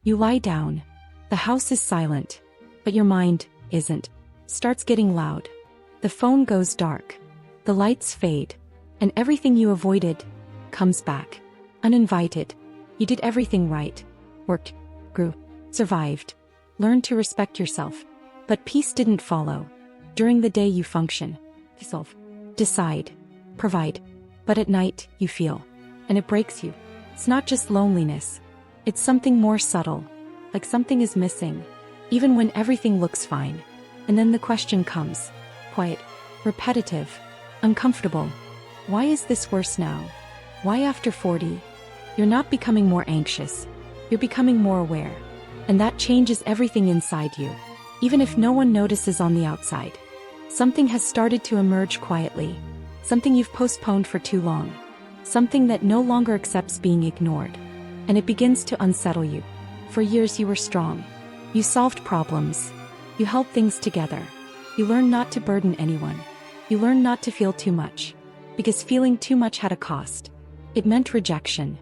You lie down. The house is silent. But your mind isn't. Starts getting loud. The phone goes dark. The lights fade. And everything you avoided comes back. Uninvited. You did everything right. Worked. Grew. Survived. Learned to respect yourself. But peace didn't follow. During the day you function. Solve. Decide. Provide. But at night, you feel. And it breaks you. It's not just loneliness. It's something more subtle. Like something is missing. Even when everything looks fine. And then the question comes. Quiet. Repetitive. Uncomfortable. Why is this worse now? Why after 40? You're not becoming more anxious. You're becoming more aware. And that changes everything inside you. Even if no one notices on the outside. Something has started to emerge quietly. Something you've postponed for too long. Something that no longer accepts being ignored. And it begins to unsettle you. For years you were strong. You solved problems. You held things together. You learned not to burden anyone. You learned not to feel too much. Because feeling too much had a cost. It meant rejection.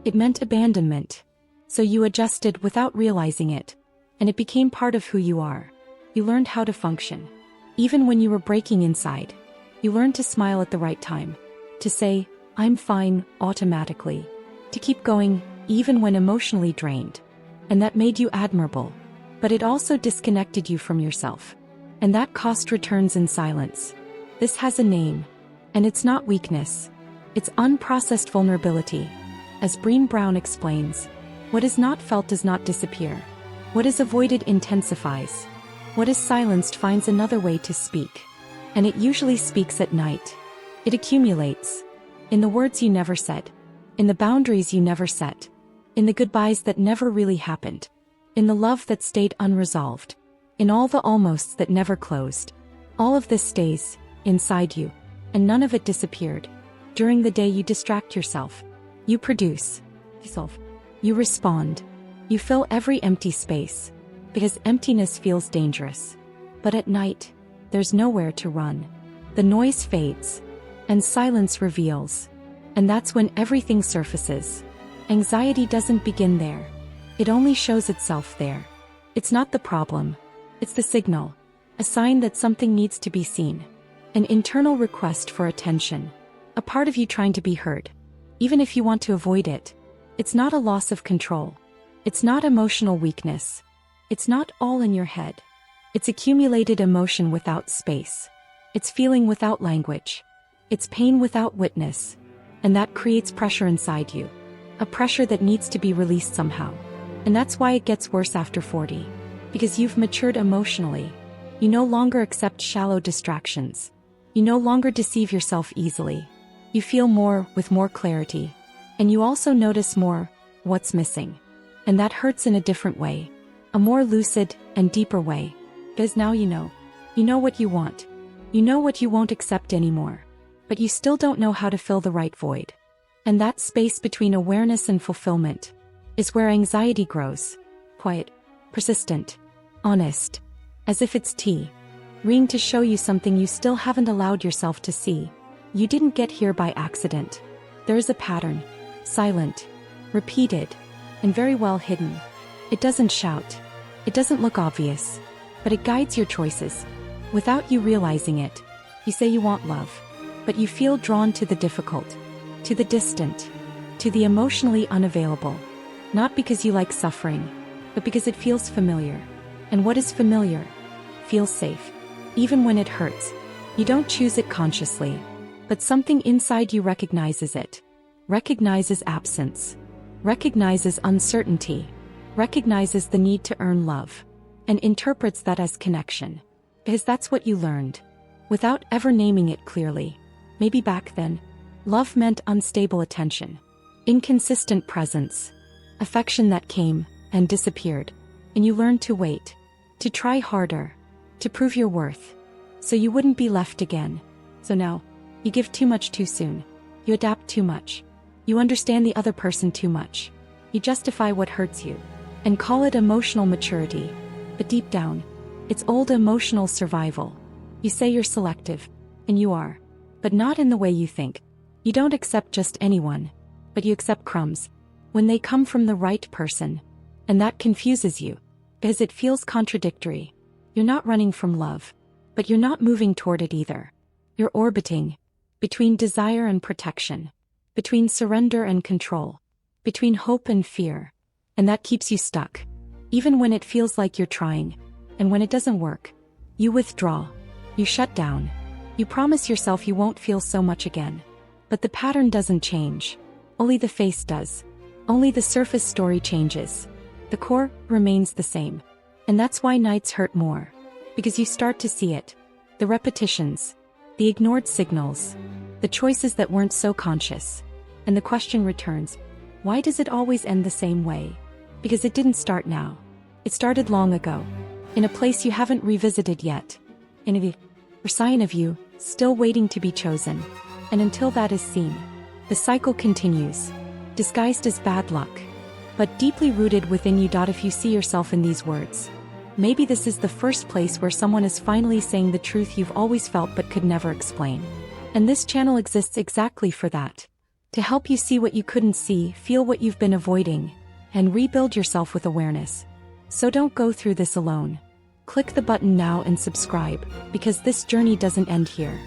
It meant abandonment. So you adjusted without realizing it. And it became part of who you are. You learned how to function. Even when you were breaking inside. You learned to smile at the right time. To say, I'm fine, automatically. To keep going, even when emotionally drained. And that made you admirable. But it also disconnected you from yourself. And that cost returns in silence. This has a name. And it's not weakness. It's unprocessed vulnerability. As Brené Brown explains, what is not felt does not disappear. What is avoided intensifies. What is silenced finds another way to speak. And it usually speaks at night. It accumulates. In the words you never said. In the boundaries you never set. In the goodbyes that never really happened. In the love that stayed unresolved. In all the almosts that never closed. All of this stays inside you. And none of it disappeared. During the day you distract yourself. You produce. Solve. You respond. You fill every empty space. Because emptiness feels dangerous. But at night, there's nowhere to run. The noise fades. And silence reveals. And that's when everything surfaces. Anxiety doesn't begin there. It only shows itself there. It's not the problem. It's the signal. A sign that something needs to be seen. An internal request for attention. A part of you trying to be heard. Even if you want to avoid it. It's not a loss of control. It's not emotional weakness. It's not all in your head. It's accumulated emotion without space. It's feeling without language. It's pain without witness. And that creates pressure inside you. A pressure that needs to be released somehow. And that's why it gets worse after 40. Because you've matured emotionally. You no longer accept shallow distractions. You no longer deceive yourself easily. You feel more with more clarity. And you also notice more what's missing. And that hurts in a different way. A more lucid and deeper way. Because now you know. You know what you want. You know what you won't accept anymore. But you still don't know how to fill the right void. And that space between awareness and fulfillment is where anxiety grows. Quiet, persistent, honest. As if it's ringing to show you something you still haven't allowed yourself to see. You didn't get here by accident. There is a pattern. Silent, repeated, and very well hidden. It doesn't shout. It doesn't look obvious. But it guides your choices. Without you realizing it. You say you want love. But you feel drawn to the difficult. To the distant. To the emotionally unavailable. Not because you like suffering. But because it feels familiar. And what is familiar? Feels safe. Even when it hurts. You don't choose it consciously. But something inside you recognizes it. Recognizes absence. Recognizes uncertainty. Recognizes the need to earn love. And interprets that as connection. Because that's what you learned. Without ever naming it clearly. Maybe back then, love meant unstable attention. Inconsistent presence. Affection that came and disappeared. And you learned to wait. To try harder. To prove your worth. So you wouldn't be left again. So now, you give too much too soon. You adapt too much. You understand the other person too much. You justify what hurts you. And call it emotional maturity. But deep down, it's old emotional survival. You say you're selective. And you are. But not in the way you think. You don't accept just anyone. But you accept crumbs. When they come from the right person. And that confuses you, because it feels contradictory. You're not running from love, but you're not moving toward it either. You're orbiting between desire and protection, between surrender and control, between hope and fear. And that keeps you stuck. Even when it feels like you're trying, and when it doesn't work, you withdraw. You shut down. You promise yourself you won't feel so much again. But the pattern doesn't change. Only the face does. Only the surface story changes. The core remains the same. And that's why nights hurt more. Because you start to see it. The repetitions. The ignored signals. The choices that weren't so conscious. And the question returns, why does it always end the same way? Because it didn't start now. It started long ago. In a place you haven't revisited yet. In a sign of you, still waiting to be chosen. And until that is seen, the cycle continues. Disguised as bad luck. But deeply rooted within you. If you see yourself in these words, maybe this is the first place where someone is finally saying the truth you've always felt but could never explain. And this channel exists exactly for that. To help you see what you couldn't see, feel what you've been avoiding, and rebuild yourself with awareness. So don't go through this alone. Click the button now and subscribe, because this journey doesn't end here.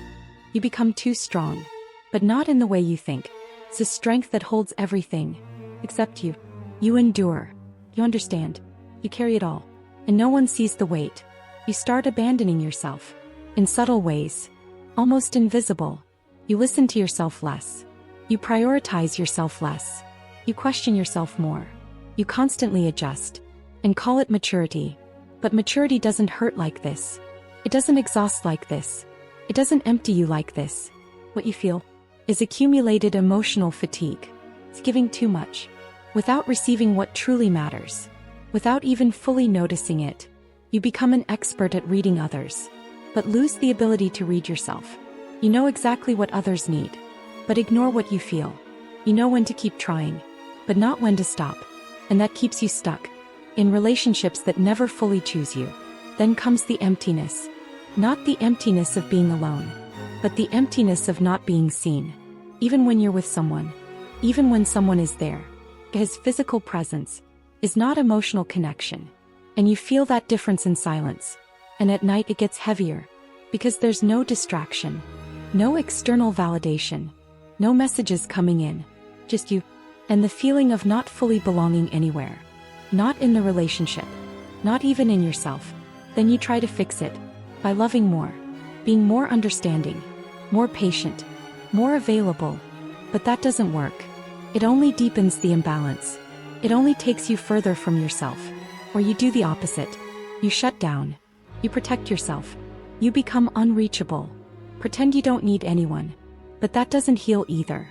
You become too strong. But not in the way you think. It's a strength that holds everything. Except you. You endure. You understand. You carry it all. And no one sees the weight. You start abandoning yourself. In subtle ways. Almost invisible. You listen to yourself less. You prioritize yourself less. You question yourself more. You constantly adjust. And call it maturity. But maturity doesn't hurt like this. It doesn't exhaust like this. It doesn't empty you like this. What you feel is accumulated emotional fatigue. It's giving too much. Without receiving what truly matters. Without even fully noticing it. You become an expert at reading others. But lose the ability to read yourself. You know exactly what others need. But ignore what you feel. You know when to keep trying. But not when to stop. And that keeps you stuck. In relationships that never fully choose you. Then comes the emptiness. Not the emptiness of being alone. But the emptiness of not being seen. Even when you're with someone. Even when someone is there. Because physical presence is not emotional connection. And you feel that difference in silence. And at night it gets heavier. Because there's no distraction. No external validation. No messages coming in. Just you. And the feeling of not fully belonging anywhere. Not in the relationship. Not even in yourself. Then you try to fix it. By loving more. Being more understanding. More patient. More available. But that doesn't work. It only deepens the imbalance. It only takes you further from yourself. Or you do the opposite. You shut down. You protect yourself. You become unreachable. Pretend you don't need anyone. But that doesn't heal either.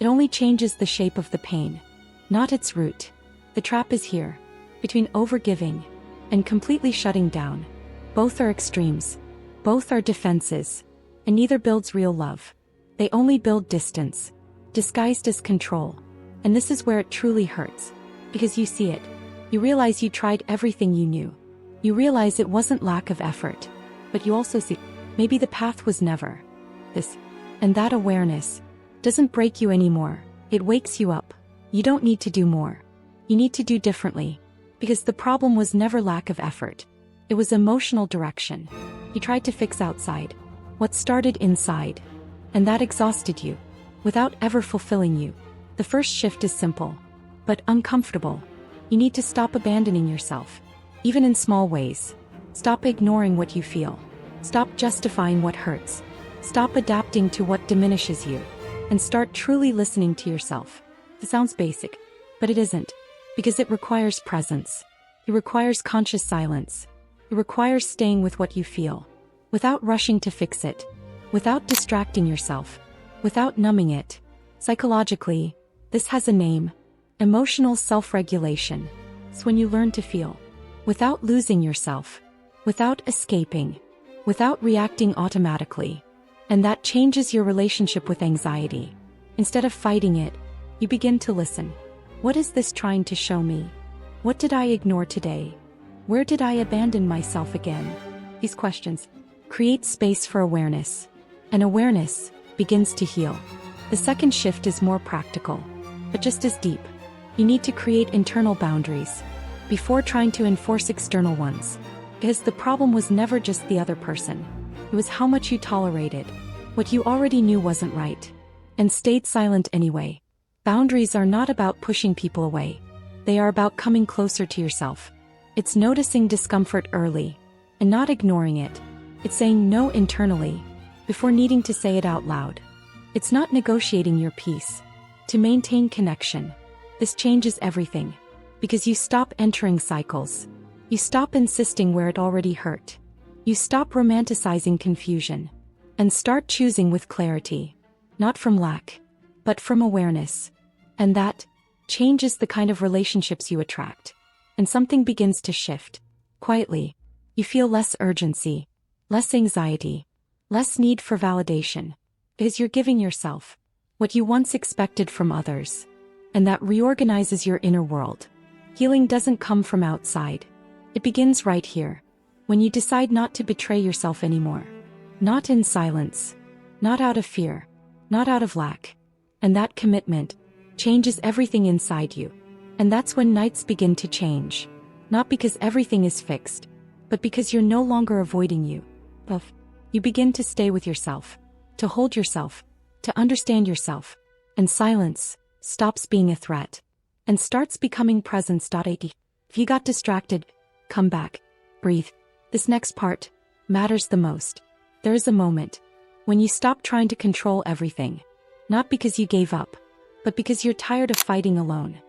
It only changes the shape of the pain. Not its root. The trap is here. Between overgiving and completely shutting down. Both are extremes. Both are defenses. And neither builds real love. They only build distance. Disguised as control. And this is where it truly hurts. Because you see it. You realize you tried everything you knew. You realize it wasn't lack of effort. But you also see, maybe the path was never this. And that awareness doesn't break you anymore. It wakes you up. You don't need to do more. You need to do differently. Because the problem was never lack of effort. It was emotional direction. You tried to fix outside what started inside. And that exhausted you. Without ever fulfilling you. The first shift is simple. But uncomfortable. You need to stop abandoning yourself. Even in small ways. Stop ignoring what you feel. Stop justifying what hurts. Stop adapting to what diminishes you. And start truly listening to yourself. It sounds basic. But it isn't. Because it requires presence. It requires conscious silence. It requires staying with what you feel. Without rushing to fix it. Without distracting yourself. Without numbing it. Psychologically, this has a name. Emotional self-regulation. It's when you learn to feel. Without losing yourself. Without escaping. Without reacting automatically. And that changes your relationship with anxiety. Instead of fighting it, you begin to listen. What is this trying to show me? What did I ignore today? Where did I abandon myself again? These questions create space for awareness. And awareness begins to heal. The second shift is more practical, but just as deep. You need to create internal boundaries. before trying to enforce external ones. Because the problem was never just the other person. It was how much you tolerated what you already knew wasn't right, and stayed silent anyway. Boundaries are not about pushing people away. They are about coming closer to yourself. It's noticing discomfort early, and not ignoring it. It's saying no internally, before needing to say it out loud. It's not negotiating your peace to maintain connection. This changes everything, because you stop entering cycles. You stop insisting where it already hurt. You stop romanticizing confusion, and start choosing with clarity, not from lack, but from awareness. And that changes the kind of relationships you attract. And something begins to shift. Quietly, you feel less urgency, less anxiety, less need for validation, because you're giving yourself what you once expected from others. And that reorganizes your inner world. Healing doesn't come from outside. It begins right here, when you decide not to betray yourself anymore. Not in silence, not out of fear, not out of lack. And that commitment changes everything inside you. And that's when nights begin to change. Not because everything is fixed, but because you're no longer avoiding you. You begin to stay with yourself, to hold yourself, to understand yourself. And silence stops being a threat, and starts becoming presence. If you got distracted, come back, breathe. This next part matters the most. There is a moment when you stop trying to control everything, not because you gave up, but because you're tired of fighting alone.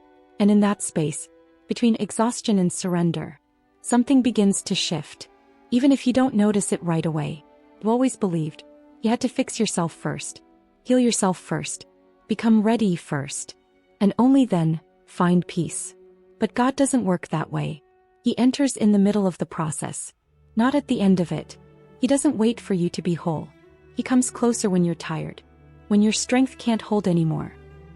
And in that space, between exhaustion and surrender, something begins to shift. Even if you don't notice it right away. You always believed you had to fix yourself first, heal yourself first, become ready first, and only then find peace. But God doesn't work that way. He enters in the middle of the process, not at the end of it. He doesn't wait for you to be whole. He comes closer when you're tired, when your strength can't hold anymore,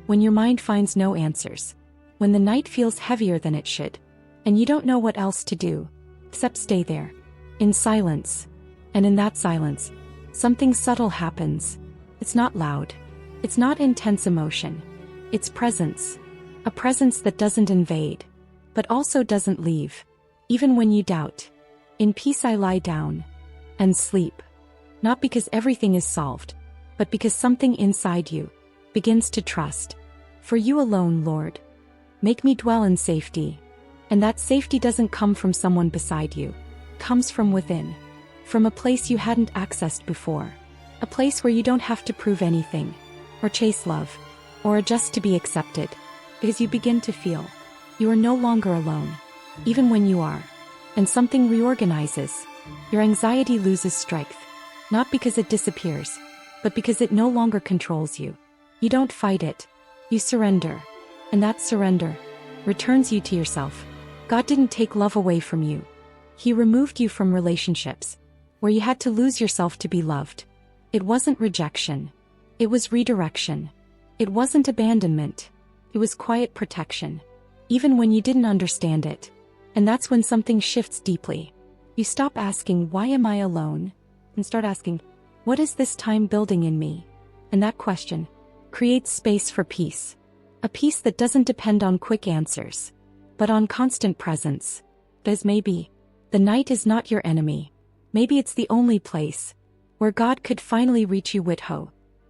when your mind finds no answers, when the night feels heavier than it should, and you don't know what else to do except stay there, in silence. And in that silence, something subtle happens. It's not loud. It's not intense emotion. It's presence. A presence that doesn't invade, but also doesn't leave, even when you doubt. In peace I lie down and sleep, not because everything is solved, but because something inside you begins to trust. For you alone, Lord, make me dwell in safety. And that safety doesn't come from someone beside you. It comes from within, from a place you hadn't accessed before. A place where you don't have to prove anything, or chase love, or adjust to be accepted, because you begin to feel you are no longer alone, even when you are. And something reorganizes. Your anxiety loses strength, not because it disappears, but because it no longer controls you. You don't fight it. You surrender. And that surrender returns you to yourself. God didn't take love away from you. He removed you from relationships where you had to lose yourself to be loved. It wasn't rejection. It was redirection. It wasn't abandonment. It was quiet protection, even when you didn't understand it. And that's when something shifts deeply. You stop asking, why am I alone? And start asking, what is this time building in me? And that question creates space for peace. A peace that doesn't depend on quick answers, but on constant presence. Because maybe the night is not your enemy. Maybe it's the only place where God could finally reach you with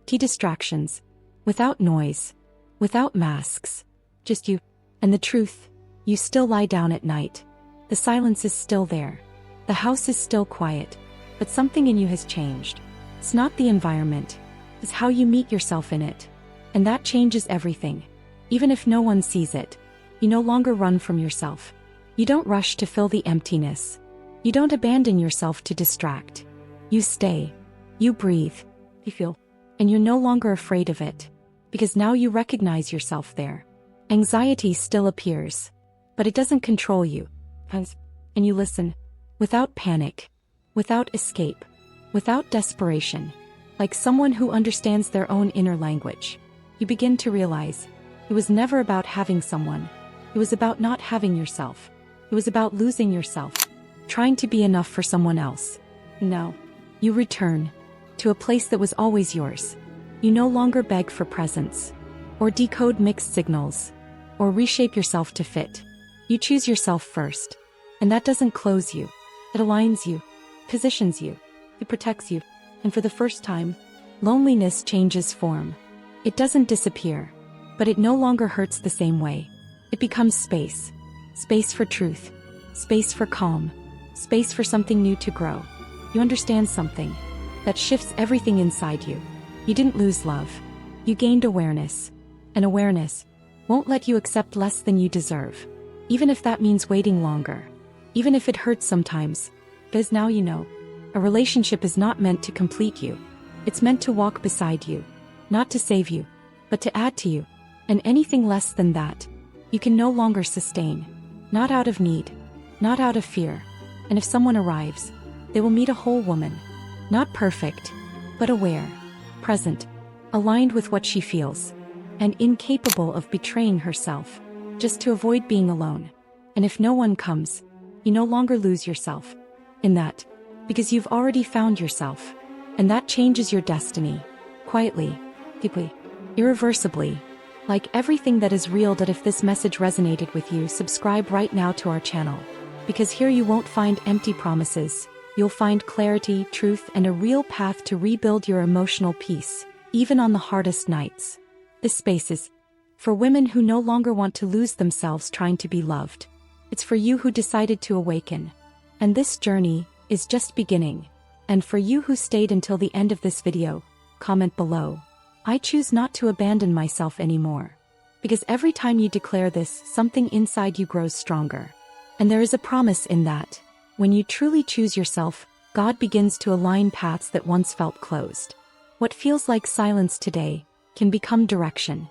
distractions, without noise, without masks, just you. And the truth, you still lie down at night. The silence is still there. The house is still quiet, but something in you has changed. It's not the environment, it's how you meet yourself in it. And that changes everything. Even if no one sees it, you no longer run from yourself. You don't rush to fill the emptiness. You don't abandon yourself to distract. You stay. You breathe. You feel. And you're no longer afraid of it. Because now you recognize yourself there. Anxiety still appears, but it doesn't control you. And you listen, without panic, without escape, without desperation, like someone who understands their own inner language. You begin to realize it was never about having someone. It was about not having yourself. It was about losing yourself, trying to be enough for someone else. Now, you return to a place that was always yours. You no longer beg for presence, or decode mixed signals, or reshape yourself to fit. You choose yourself first. And that doesn't close you. It aligns you, positions you, it protects you. And for the first time, loneliness changes form. It doesn't disappear, but it no longer hurts the same way. It becomes space. Space for truth. Space for calm. Space for something new to grow. You understand something that shifts everything inside you. You didn't lose love. You gained awareness. And awareness won't let you accept less than you deserve. Even if that means waiting longer. Even if it hurts sometimes. Because now you know. A relationship is not meant to complete you. It's meant to walk beside you. Not to save you, but to add to you. And anything less than that, you can no longer sustain. Not out of need. Not out of fear. And if someone arrives, they will meet a whole woman. Not perfect, but aware, present, aligned with what she feels, and incapable of betraying herself, just to avoid being alone. And if no one comes, you no longer lose yourself in that, because you've already found yourself. And that changes your destiny, quietly, deeply, irreversibly. Like everything that is real. That if this message resonated with you, subscribe right now to our channel. Because here you won't find empty promises. You'll find clarity, truth, and a real path to rebuild your emotional peace, even on the hardest nights. This space is for women who no longer want to lose themselves trying to be loved. It's for you who decided to awaken. And this journey is just beginning. And for you who stayed until the end of this video, comment below. I choose not to abandon myself anymore. Because every time you declare this, something inside you grows stronger. And there is a promise in that. When you truly choose yourself, God begins to align paths that once felt closed. What feels like silence today can become direction.